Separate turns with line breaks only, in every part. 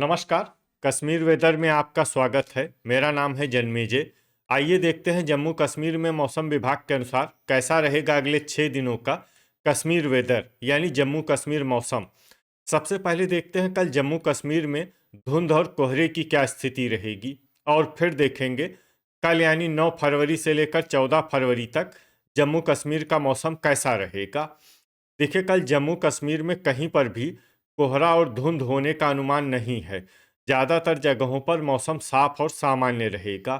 नमस्कार। कश्मीर वेदर में आपका स्वागत है। मेरा नाम है जन्मेजय। आइए देखते हैं जम्मू कश्मीर में मौसम विभाग के अनुसार कैसा रहेगा अगले 6 दिनों का कश्मीर वेदर यानी जम्मू कश्मीर मौसम। सबसे पहले देखते हैं कल जम्मू कश्मीर में धुंध और कोहरे की क्या स्थिति रहेगी, और फिर देखेंगे कल यानी 9 फरवरी से लेकर 14 फरवरी तक जम्मू कश्मीर का मौसम कैसा रहेगा। देखिए, कल जम्मू कश्मीर में कहीं पर भी कोहरा और धुंध होने का अनुमान नहीं है। ज़्यादातर जगहों पर मौसम साफ और सामान्य रहेगा।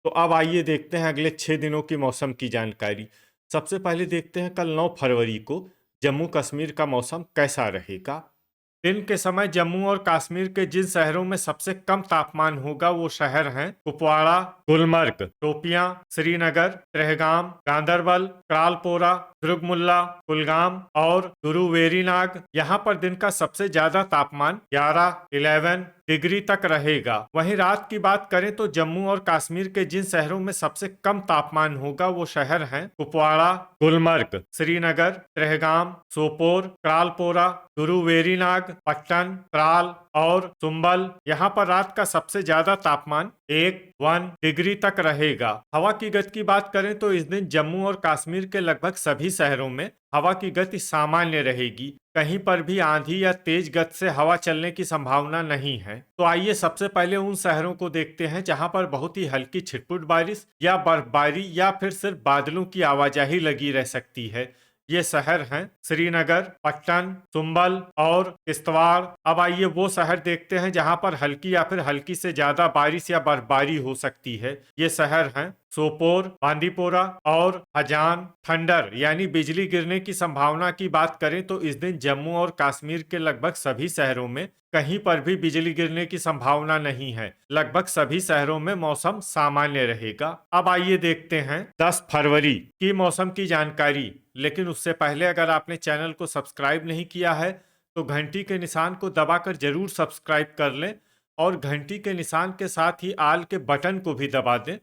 तो अब आइए देखते हैं अगले 6 दिनों की मौसम की जानकारी। सबसे पहले देखते हैं कल 9 फरवरी को जम्मू कश्मीर का मौसम कैसा रहेगा। दिन के समय जम्मू और कश्मीर के जिन शहरों में सबसे कम तापमान होगा वो शहर हैं कुपवाड़ा, गुलमर्ग, शोपियां, श्रीनगर, त्रेहगाम, गांदरबल, त्रालपोरा, दुर्गमुल्ला, कुलगाम और गुरुवेरीनाग। यहाँ पर दिन का सबसे ज्यादा तापमान 11 डिग्री तक रहेगा। वहीं रात की बात करें तो जम्मू और कश्मीर के जिन शहरों में सबसे कम तापमान होगा वो शहर हैं कुपवाड़ा, गुलमर्ग, श्रीनगर, त्रेहगाम, सोपोर, त्रालपोरा, गुरुवेरीनाग, पट्टन, त्राल और सुंबल। यहाँ पर रात का सबसे ज्यादा तापमान 1 डिग्री तक रहेगा। हवा की गति की बात करें तो इस दिन जम्मू और कश्मीर के लगभग सभी शहरों में हवा की गति सामान्य रहेगी। कहीं पर भी आंधी या तेज गति से हवा चलने की संभावना नहीं है। तो आइए सबसे पहले उन शहरों को देखते हैं जहां पर बहुत ही हल्की छिटपुट बारिश या बर्फबारी या फिर सिर्फ बादलों की आवाजाही लगी रह सकती है। ये शहर हैं श्रीनगर, पट्टन, सुंबल और किश्तवाड़। अब आइए वो शहर देखते हैं जहां पर हल्की या फिर हल्की से ज्यादा बारिश या बर्फबारी हो सकती है। ये शहर हैं सोपोर, बांदीपोरा और हजान। थंडर यानी बिजली गिरने की संभावना की बात करें तो इस दिन जम्मू और कश्मीर के लगभग सभी शहरों में कहीं पर भी बिजली गिरने की संभावना नहीं है। लगभग सभी शहरों में मौसम सामान्य रहेगा। अब आइए देखते हैं 10 फरवरी की मौसम की जानकारी। लेकिन उससे पहले अगर आपने चैनल को सब्सक्राइब नहीं किया है तो घंटी के निशान को दबाकर जरूर सब्सक्राइब कर लें और घंटी के निशान के साथ ही आल के बटन को भी दबा दें,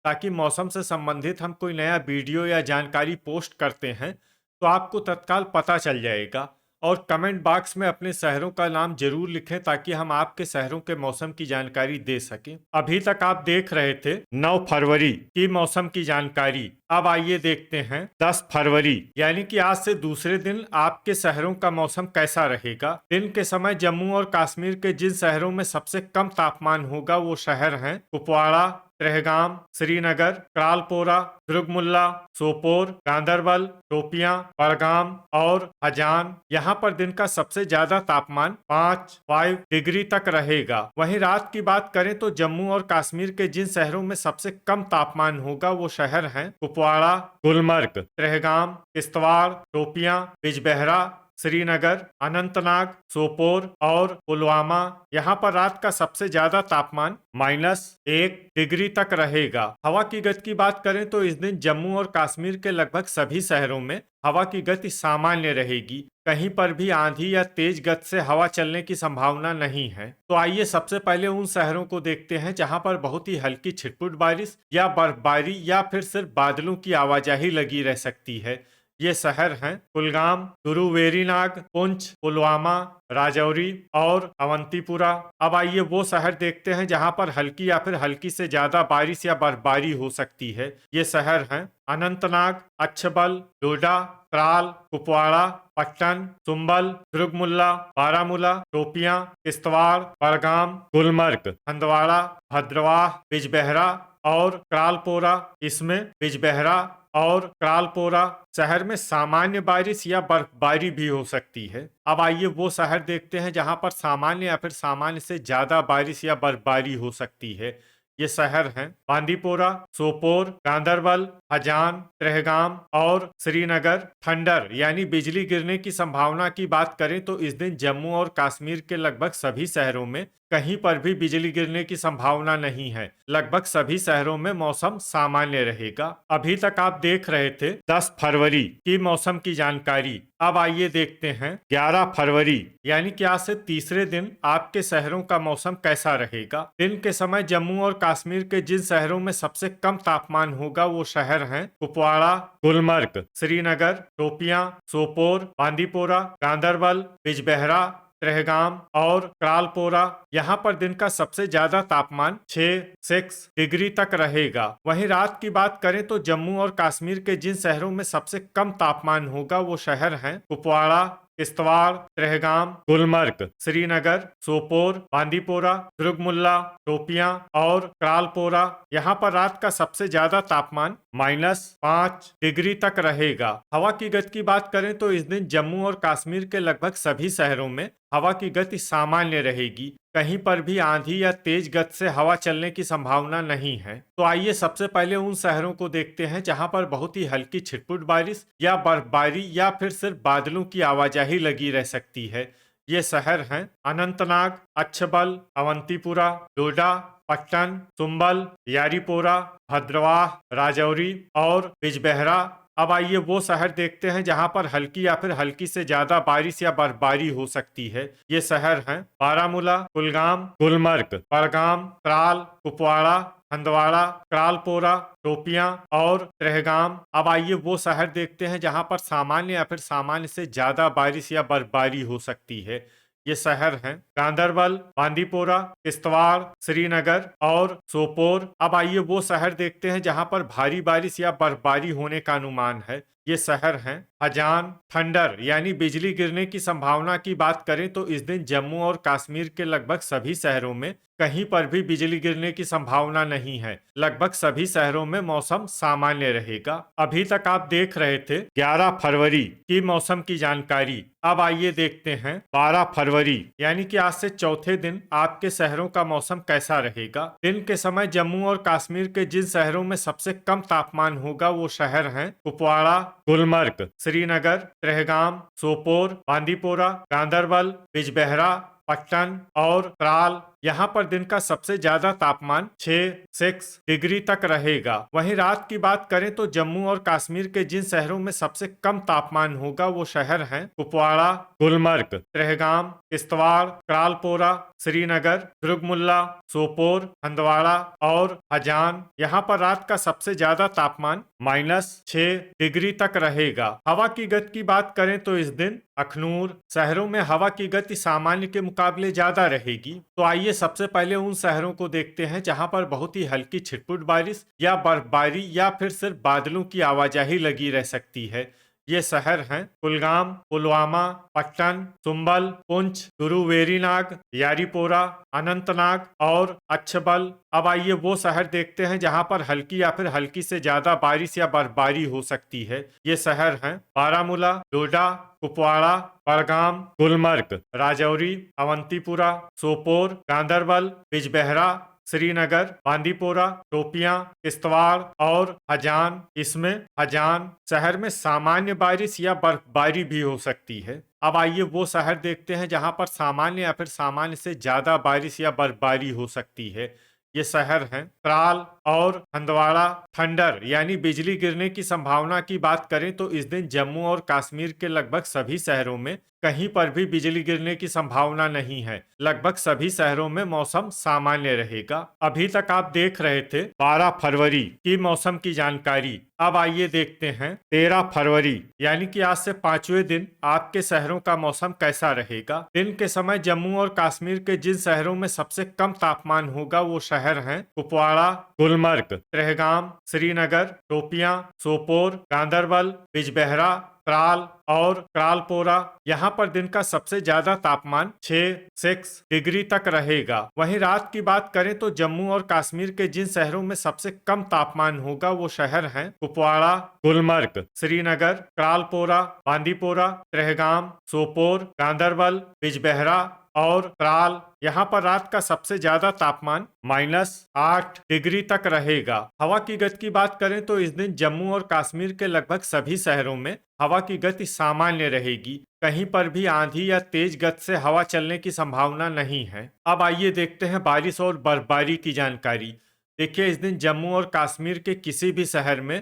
ताकि मौसम से संबंधित हम कोई नया वीडियो या जानकारी पोस्ट करते हैं तो आपको तत्काल पता चल जाएगा। और कमेंट बॉक्स में अपने शहरों का नाम जरूर लिखें ताकि हम आपके शहरों के मौसम की जानकारी दे सकें। अभी तक आप देख रहे थे 9 फरवरी की मौसम की जानकारी। अब आइए देखते हैं 10 फरवरी यानी कि आज से दूसरे दिन आपके शहरों का मौसम कैसा रहेगा। दिन के समय जम्मू और कश्मीर के जिन शहरों में सबसे कम तापमान होगा वो शहर हैं कुपवाड़ा, त्रेहगाम, श्रीनगर, त्रालपोरा, दुर्गमुल्ला, सोपोर, गांदरबल, शोपियां, बड़गाम और हजान। यहाँ पर दिन का सबसे ज्यादा तापमान 5 डिग्री तक रहेगा। वहीं रात की बात करें तो जम्मू और कश्मीर के जिन शहरों में सबसे कम तापमान होगा वो शहर हैं कुपवाड़ा, गुलमर्ग, त्रेहगाम, किश्तवाड़, शोपियां, बिजबेहरा, श्रीनगर, अनंतनाग, सोपोर और पुलवामा। यहाँ पर रात का सबसे ज्यादा तापमान -1 डिग्री तक रहेगा। हवा की गति की बात करें तो इस दिन जम्मू और कश्मीर के लगभग सभी शहरों में हवा की गति सामान्य रहेगी। कहीं पर भी आंधी या तेज गति से हवा चलने की संभावना नहीं है। तो आइए सबसे पहले उन शहरों को देखते हैं जहां पर बहुत ही हल्की छिटपुट बारिश या बर्फबारी या फिर सिर्फ बादलों की आवाजाही लगी रह सकती है। ये शहर हैं कुलगाम, गुरुवेरीनाग, पुंछ, पुलवामा, राजौरी और अवंतीपुरा। अब आइए वो शहर देखते हैं जहां पर हल्की या फिर हल्की से ज्यादा बारिश या बर्फबारी हो सकती है। ये शहर हैं अनंतनाग, अच्छबल, डोडा, त्राल, कुपवाड़ा, पट्टन, सुंबल, दुर्गमुल्ला, बारामूला, शोपियां, किश्तवाड़, बड़गाम, गुलमर्ग, हंदवाड़ा, भद्रवाह, बिजबेहरा और त्रालपोरा। इसमें बिजबेहरा और त्रालपोरा शहर में सामान्य बारिश या बर्फबारी भी हो सकती है। अब आइए वो शहर देखते हैं जहां पर सामान्य या फिर सामान्य से ज्यादा बारिश या बर्फबारी हो सकती है। ये शहर हैं बांदीपोरा, सोपोर, गांदरबल, हजान, त्रेहगाम और श्रीनगर। थंडर यानी बिजली गिरने की संभावना की बात करें तो इस दिन जम्मू और कश्मीर के लगभग सभी शहरों में कहीं पर भी बिजली गिरने की संभावना नहीं है। लगभग सभी शहरों में मौसम सामान्य रहेगा। अभी तक आप देख रहे थे 10 फरवरी की मौसम की जानकारी। अब आइए देखते हैं 11 फरवरी यानी कि आज से तीसरे दिन आपके शहरों का मौसम कैसा रहेगा। दिन के समय जम्मू और कश्मीर के जिन शहरों में सबसे कम तापमान होगा वो शहर हैं कुपवाड़ा, गुलमर्ग, श्रीनगर, शोपियां, सोपोर, बांदीपोरा, गांदरबल, बिजबेहरा त्रेहगाम और क्रालपोरा यहाँ पर दिन का सबसे ज्यादा तापमान 6 डिग्री तक रहेगा। वहीं रात की बात करें तो जम्मू और कश्मीर के जिन शहरों में सबसे कम तापमान होगा वो शहर हैं कुपवाड़ा, किश्तवाड़, त्रेहगाम, गुलमर्ग, श्रीनगर, सोपोर, बांदीपोरा, दुर्गमुल्ला, शोपियां और क्रालपोरा। यहाँ पर रात का सबसे ज्यादा तापमान -5 डिग्री तक रहेगा। हवा की गति की बात करें तो इस दिन जम्मू और कश्मीर के लगभग सभी शहरों में हवा की गति सामान्य रहेगी। कहीं पर भी आंधी या तेज गति से हवा चलने की संभावना नहीं है। तो आइए सबसे पहले उन शहरों को देखते हैं जहां पर बहुत ही हल्की छिटपुट बारिश या बर्फबारी या फिर सिर्फ बादलों की आवाजाही लगी रह सकती है। ये शहर हैं अनंतनाग, अच्छबल, अवंतीपुरा, डोडा, पट्टन, सुंबल, यारीपोरा, भद्रवाह, राजौरी और बिजबेहरा। अब आइए वो शहर देखते हैं जहां पर हल्की या फिर हल्की से ज्यादा बारिश या बर्फबारी हो सकती है। ये शहर हैं बारामूला, कुलगाम, गुलमर्ग, बड़गाम, त्राल, कुपवाड़ा, हंदवाड़ा, क्रालपोरा, शोपियां और त्रेहगाम। अब आइए वो शहर देखते हैं जहां पर सामान्य या फिर सामान्य से ज्यादा बारिश या बर्फबारी हो सकती है। ये शहर हैं गांदरबल, बांदीपोरा, किश्तवाड़, श्रीनगर और सोपोर। अब आइए वो शहर देखते हैं जहां पर भारी बारिश या बर्फबारी होने का अनुमान है। ये शहर हैं हजान। थंडर यानी बिजली गिरने की संभावना की बात करें तो इस दिन जम्मू और कश्मीर के लगभग सभी शहरों में कहीं पर भी बिजली गिरने की संभावना नहीं है। लगभग सभी शहरों में मौसम सामान्य रहेगा। अभी तक आप देख रहे थे 11 फरवरी की मौसम की जानकारी। अब आइए देखते हैं 12 फरवरी यानी कि आज से चौथे दिन आपके शहरों का मौसम कैसा रहेगा। दिन के समय जम्मू और कश्मीर के जिन शहरों में सबसे कम तापमान होगा वो शहर हैं कुपवाड़ा, गुलमर्ग, श्रीनगर, त्रेहगाम, सोपोर, बांदीपोरा, गांदरबल, बिजबेहरा, पट्टन और त्राल। यहाँ पर दिन का सबसे ज्यादा तापमान 6 डिग्री तक रहेगा। वहीं रात की बात करें तो जम्मू और कश्मीर के जिन शहरों में सबसे कम तापमान होगा वो शहर हैं कुपवाड़ा, गुलमर्ग, त्रेहगाम, किश्तवाड़, क्रालपोरा, श्रीनगर, दुर्गमुल्ला, सोपोर, हंदवाड़ा और हजान। यहाँ पर रात का सबसे ज्यादा तापमान -6 डिग्री तक रहेगा। हवा की गति की बात करें तो इस दिन अखनूर शहरों में हवा की गति सामान्य के मुकाबले ज्यादा रहेगी। तो आइए सबसे पहले उन शहरों को देखते हैं जहां पर बहुत ही हल्की छिटपुट बारिश या बर्फबारी या फिर सिर्फ बादलों की आवाजाही लगी रह सकती है। ये शहर हैं कुलगाम, पुलवामा, पट्टन, सुंबल, पुंछ, गुरुवेरीनाग, यारीपोरा, अनंतनाग और अच्छबल। अब आइए वो शहर देखते हैं जहां पर हल्की या फिर हल्की से ज्यादा बारिश या बर्फबारी हो सकती है। ये शहर हैं बारामूला, डोडा, कुपवाड़ा, बड़गाम, गुलमर्ग, राजौरी, अवंतीपुरा, सोपोर, गांदरबल, बिजबेहरा, श्रीनगर, बांदीपोरा, शोपियां, किश्तवाड़ और हजान। इसमें हजान शहर में सामान्य बारिश या बर्फबारी भी हो सकती है। अब आइए वो शहर देखते हैं जहां पर सामान्य या फिर सामान्य से ज्यादा बारिश या बर्फबारी हो सकती है। ये शहर हैं त्राल और हंदवाड़ा। थंडर यानी बिजली गिरने की संभावना की बात करें तो इस दिन जम्मू और कश्मीर के लगभग सभी शहरों में कहीं पर भी बिजली गिरने की संभावना नहीं है। लगभग सभी शहरों में मौसम सामान्य रहेगा। अभी तक आप देख रहे थे 12 फरवरी की मौसम की जानकारी। अब आइए देखते हैं 13 फरवरी यानी कि आज से 5वें दिन आपके शहरों का मौसम कैसा रहेगा। दिन के समय जम्मू और कश्मीर के जिन शहरों में सबसे कम तापमान होगा वो शहर हैं कुपवाड़ा, गुलमर्ग, त्रेहगाम, श्रीनगर, शोपियां, सोपोर, गांदरबल, बिजबेहरा, त्राल और क्रालपोरा। यहाँ पर दिन का सबसे ज्यादा तापमान 6 डिग्री तक रहेगा। वहीं रात की बात करें तो जम्मू और कश्मीर के जिन शहरों में सबसे कम तापमान होगा वो शहर हैं कुपवाड़ा, गुलमर्ग, श्रीनगर, क्रालपोरा, बांदीपोरा, त्रेहगाम, सोपोर, गांदरबल, बिजबेहरा और त्राल। यहाँ पर रात का सबसे ज्यादा तापमान -8 डिग्री तक रहेगा। हवा की गति की बात करें तो इस दिन जम्मू और कश्मीर के लगभग सभी शहरों में हवा की गति सामान्य रहेगी। कहीं पर भी आंधी या तेज गति से हवा चलने की संभावना नहीं है। अब आइए देखते हैं बारिश और बर्फबारी की जानकारी। देखिए इस दिन जम्मू और कश्मीर के किसी भी शहर में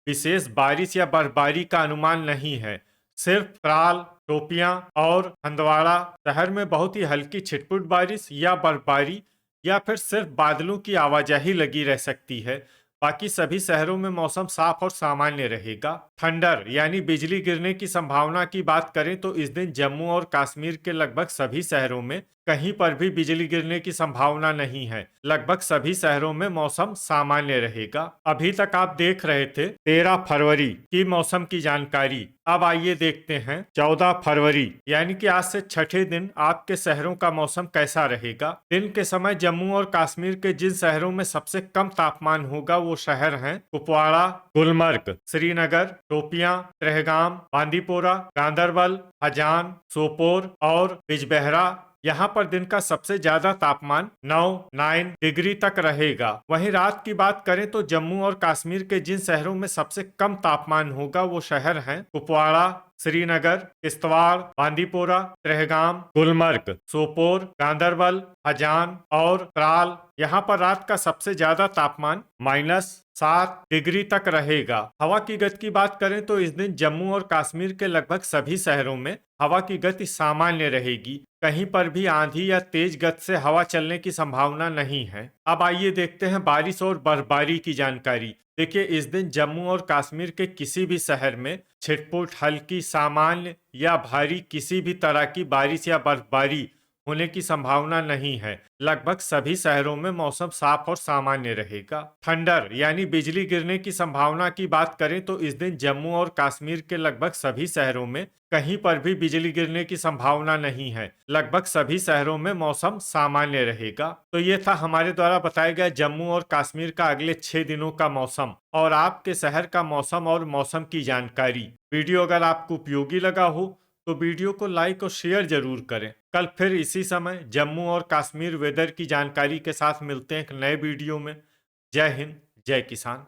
विशेष बारिश या बर्फबारी का अनुमान नहीं है। सिर्फ त्राल, शोपियां और हंदवाड़ा शहर में बहुत ही हल्की छिटपुट बारिश या बर्फबारी या फिर सिर्फ बादलों की आवाजाही लगी रह सकती है। बाकी सभी शहरों में मौसम साफ और सामान्य रहेगा। थंडर यानी बिजली गिरने की संभावना की बात करें तो इस दिन जम्मू और कश्मीर के लगभग सभी शहरों में कहीं पर भी बिजली गिरने की संभावना नहीं है। लगभग सभी शहरों में मौसम सामान्य रहेगा। अभी तक आप देख रहे थे 13 फरवरी की मौसम की जानकारी। अब आइए देखते हैं 14 फरवरी यानी कि आज से छठे दिन आपके शहरों का मौसम कैसा रहेगा। दिन के समय जम्मू और कश्मीर के जिन शहरों में सबसे कम तापमान होगा वो शहर हैं कुपवाड़ा, गुलमर्ग, श्रीनगर, शोपियां, ट्रहगाम, बांदीपोरा, गांदरबल, हजान, सोपोर और बिजबेहरा। यहाँ पर दिन का सबसे ज्यादा तापमान 9 डिग्री तक रहेगा। वहीं रात की बात करें तो जम्मू और कश्मीर के जिन शहरों में सबसे कम तापमान होगा वो शहर हैं कुपवाड़ा, श्रीनगर, किश्तवाड़, बांदीपोरा, ट्रहगाम, गुलमर्ग, सोपोर, गांदरबल, हजान और त्राल। यहाँ पर रात का सबसे ज्यादा तापमान -7 डिग्री तक रहेगा। हवा की गति की बात करें तो इस दिन जम्मू और कश्मीर के लगभग सभी शहरों में हवा की गति सामान्य रहेगी। कहीं पर भी आंधी या तेज गति से हवा चलने की संभावना नहीं है। अब आइए देखते हैं बारिश और बर्फबारी की जानकारी। देखिए, इस दिन जम्मू और कश्मीर के किसी भी शहर में छिटपुट, हल्की, सामान्य या भारी किसी भी तरह की बारिश या बर्फबारी होने की संभावना नहीं है। लगभग सभी शहरों में मौसम साफ और सामान्य रहेगा। थंडर यानी बिजली गिरने की संभावना की बात करें तो इस दिन जम्मू और कश्मीर के लगभग सभी शहरों में कहीं पर भी बिजली गिरने की संभावना नहीं है। लगभग सभी शहरों में मौसम सामान्य रहेगा। तो ये था हमारे द्वारा बताया गया जम्मू और कश्मीर का अगले 6 दिनों का मौसम और आपके शहर का मौसम और मौसम की जानकारी। वीडियो अगर आपको उपयोगी लगा हो तो वीडियो को लाइक और शेयर जरूर करें। कल फिर इसी समय जम्मू और कश्मीर वेदर की जानकारी के साथ मिलते हैं एक नए वीडियो में। जय हिंद, जय किसान।